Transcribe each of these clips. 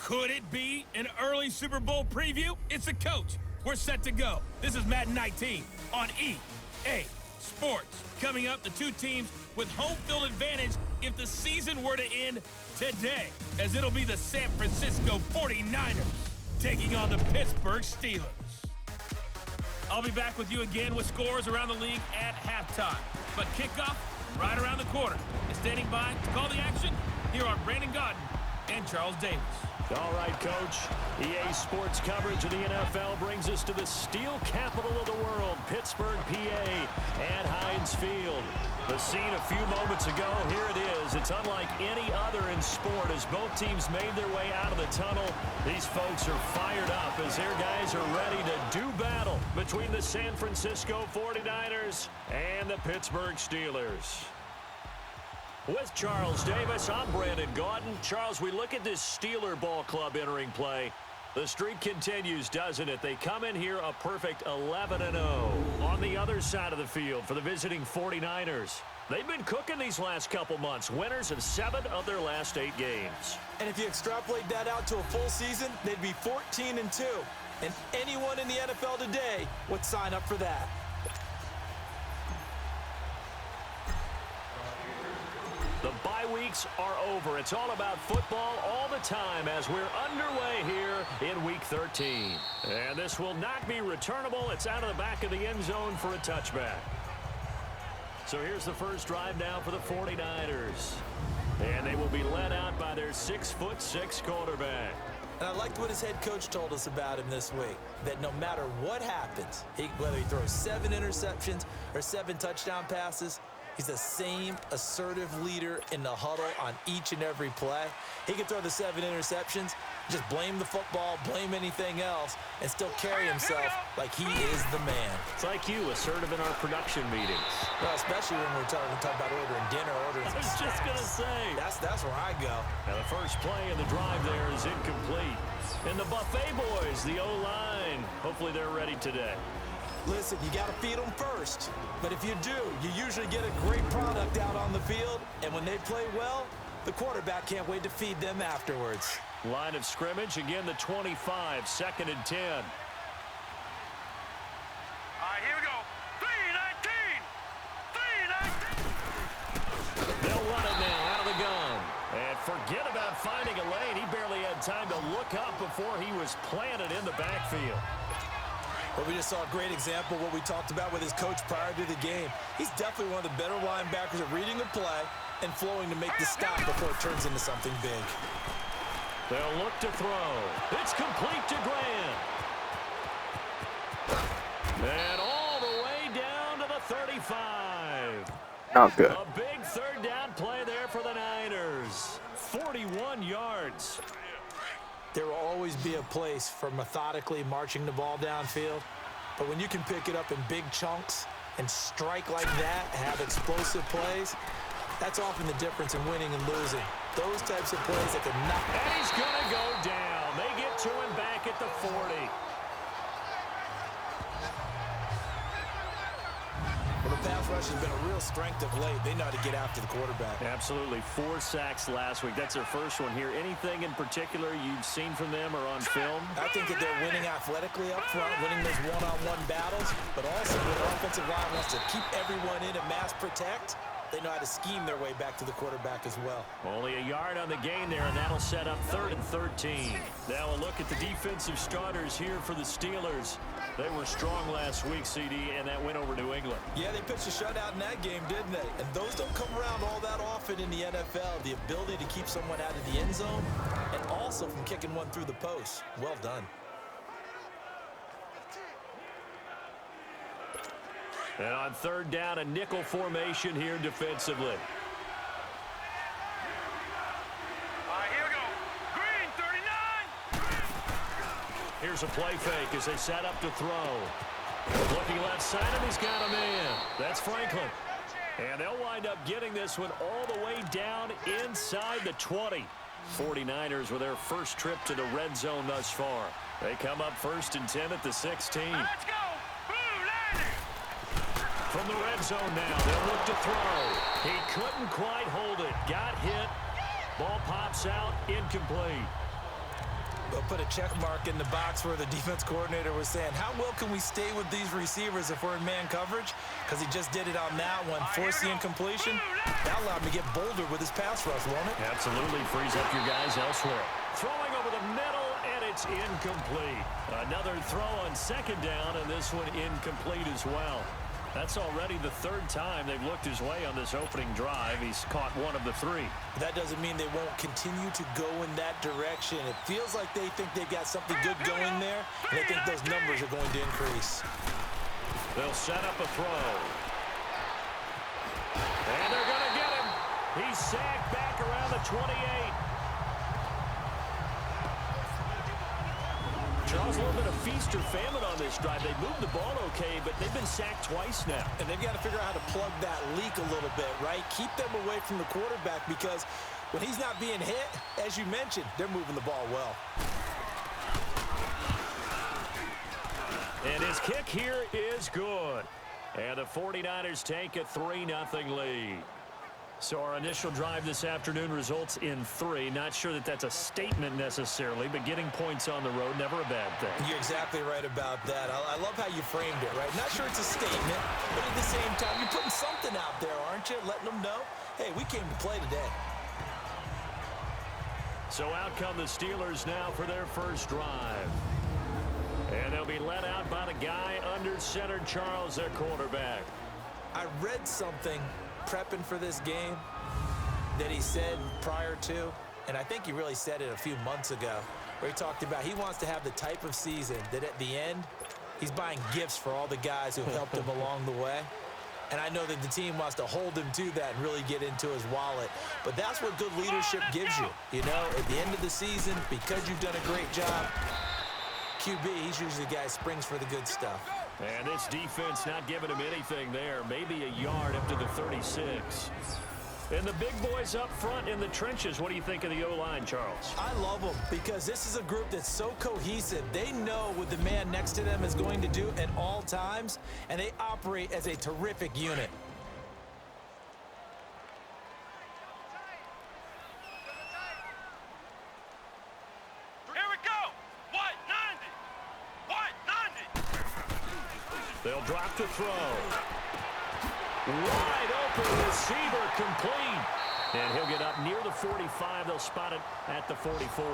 Could it be an early Super Bowl preview? It's the coach. we're set to go. This is Madden 19 on EA Sports. Coming up, the two teams with home field advantage if the season were to end today, as it'll be the San Francisco 49ers taking on the Pittsburgh Steelers. I'll be back with you again with scores around the league at halftime. But kickoff right around the corner. And standing by to call the action, here are Brandon Gaudin and Charles Davis. All right, Coach. EA Sports coverage of the NFL brings us to the steel capital of the world, Pittsburgh, PA, at Heinz Field. The scene a few moments ago, here it is. It's unlike any other in sport as both teams made their way out of the tunnel. These folks are fired up as their guys are ready to do battle between the San Francisco 49ers and the Pittsburgh Steelers. With Charles Davis, I'm Brandon Gaudin. Charles, we look at this Steeler ball club entering play. The streak continues, doesn't it? They come in here a perfect 11-0. On the other side of the field for the visiting 49ers. They've been cooking these last couple months. Winners of 7 of their last 8 games. And if you extrapolate that out to a full season, they'd be 14-2. And anyone in the NFL today would sign up for that. The bye weeks are over. It's all about football all the time as we're underway here in Week 13. And this will not be returnable. It's out of the back of the end zone for a touchback. So here's the first drive now for the 49ers. And they will be led out by their 6'6" quarterback. And I liked what his head coach told us about him this week, that no matter what happens, whether he throws 7 interceptions or 7 touchdown passes, he's the same assertive leader in the huddle on each and every play. He can throw the 7 interceptions, just blame the football, blame anything else, and still carry himself like he is the man. It's like you, assertive in our production meetings. Well, especially when we're talking about ordering dinner, ordering I was just going to say. That's where I go. Now the first play of the drive there is incomplete. And the Buffet boys, the O-line, hopefully they're ready today. Listen, you got to feed them first. But if you do, you usually get a great product out on the field. And when they play well, the quarterback can't wait to feed them afterwards. Line of scrimmage, again the 25, 2nd and 10. All right, here we go. 3-19. 3-19. They'll run it now out of the gun. And forget about finding a lane. He barely had time to look up before he was planted in the backfield. But we just saw a great example of what we talked about with his coach prior to the game. He's definitely one of the better linebackers at reading the play and flowing to make the stop before it turns into something big. They'll look to throw. It's complete to Grant. And all the way down to the 35. Not good. A big 3rd down play there for the Niners. 41 yards. There will always be a place for methodically marching the ball downfield. But when you can pick it up in big chunks and strike like that, have explosive plays, that's often the difference in winning and losing. Those types of plays that can knock. And he's going to go down. They get to him back at the 40. Well, the pass rush has been a real strength of late. They know how to get after the quarterback. Absolutely. 4 sacks last week. That's their first one here. Anything in particular you've seen from them or on film? I think that they're winning athletically up front, winning those one-on-one battles, but also when the offensive line wants to keep everyone in and mass protect, they know how to scheme their way back to the quarterback as well. Only a yard on the gain there, and that'll set up 3rd and 13. Now a look at the defensive starters here for the Steelers. They were strong last week, CD, and that went over New England. Yeah, they pitched a shutout in that game, didn't they? And those don't come around all that often in the NFL. The ability to keep someone out of the end zone and also from kicking one through the post. Well done. And on 3rd down, a nickel formation here defensively. All right, here we go. Green, 39. Here's a play fake as they set up to throw. Looking left side, and he's got a man. That's Franklin. And they'll wind up getting this one all the way down inside the 20. 49ers with their first trip to the red zone thus far. They come up 1st and 10 at the 16. Let's go. Blue Niners. From the red zone now, they'll look to throw. He couldn't quite hold it. Got hit. Ball pops out, incomplete. We'll put a check mark in the box where the defense coordinator was saying, how well can we stay with these receivers if we're in man coverage? Because he just did it on that one, forced the incompletion. That allowed him to get bolder with his pass rush, won't it? Absolutely frees up your guys elsewhere. Throwing over the middle, and it's incomplete. Another throw on second down, and this one incomplete as well. That's already the third time they've looked his way on this opening drive. He's caught one of the three. That doesn't mean they won't continue to go in that direction. It feels like they think they've got something good going there, and they think those numbers are going to increase. They'll set up a throw. And they're going to get him. He's sacked back around the 28. Charles, a little bit of feast or famine on this drive. They moved the ball okay, but they've been sacked twice now. And they've got to figure out how to plug that leak a little bit, right? Keep them away from the quarterback because when he's not being hit, as you mentioned, they're moving the ball well. And his kick here is good. And the 49ers take a 3-0 lead. So our initial drive this afternoon results in 3. Not sure that that's a statement necessarily, but getting points on the road, never a bad thing. You're exactly right about that. I love how you framed it, right? Not sure it's a statement, but at the same time, you're putting something out there, aren't you? Letting them know, hey, we came to play today. So out come the Steelers now for their first drive. And they'll be led out by the guy under center, Charles, their quarterback. I read something prepping for this game that he said prior to, and I think he really said it a few months ago, where he talked about he wants to have the type of season that at the end, he's buying gifts for all the guys who helped him along the way. And I know that the team wants to hold him to that and really get into his wallet. But that's what good leadership gives you. You know, at the end of the season, because you've done a great job, QB, he's usually the guy who springs for the good stuff. And this defense not giving him anything there. Maybe a yard up to the 36. And the big boys up front in the trenches. What do you think of the O-line, Charles? I love them because this is a group that's so cohesive. They know what the man next to them is going to do at all times, and they operate as a terrific unit. Here we go. White 90. White 90. They'll drop to throw. Wide open receiver complete. And he'll get up near the 45. They'll spot it at the 44.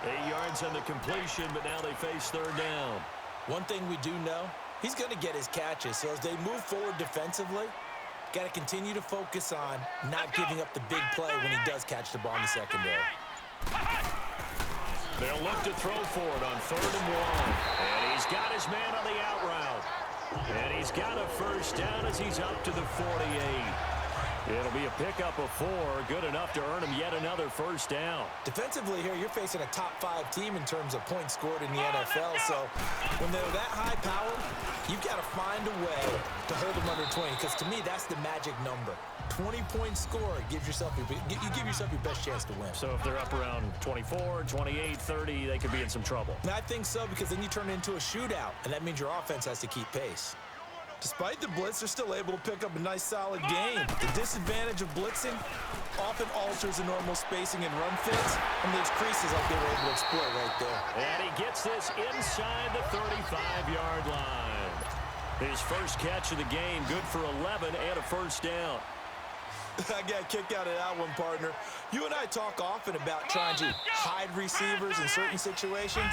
8 yards on the completion, but now they face third down. One thing we do know, he's going to get his catches. So as they move forward defensively, got to continue to focus on not giving up the big play when he does catch the ball in the secondary. They'll look to throw for it on 3rd and 1. And he's got his man on the out route. And he's got a first down as he's up to the 48. It'll be a pickup of 4, good enough to earn him yet another first down. Defensively here, you're facing a top-5 team in terms of points scored in the NFL. So when they're that high power, you've got to find a way to hold them under 20. Because to me, that's the magic number. 20-point score gives yourself you give yourself your best chance to win. So if they're up around 24, 28, 30, they could be in some trouble. And I think so, because then you turn it into a shootout, and that means your offense has to keep pace. Despite the blitz, they're still able to pick up a nice, solid game. The disadvantage of blitzing often alters the normal spacing and run fits, and those creases like they were able to exploit right there. And he gets this inside the 35-yard line. His first catch of the game, good for 11 and a first down. I got a kick out of that one, partner. You and I talk often about trying to hide receivers in certain situations,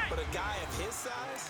but a guy of his size,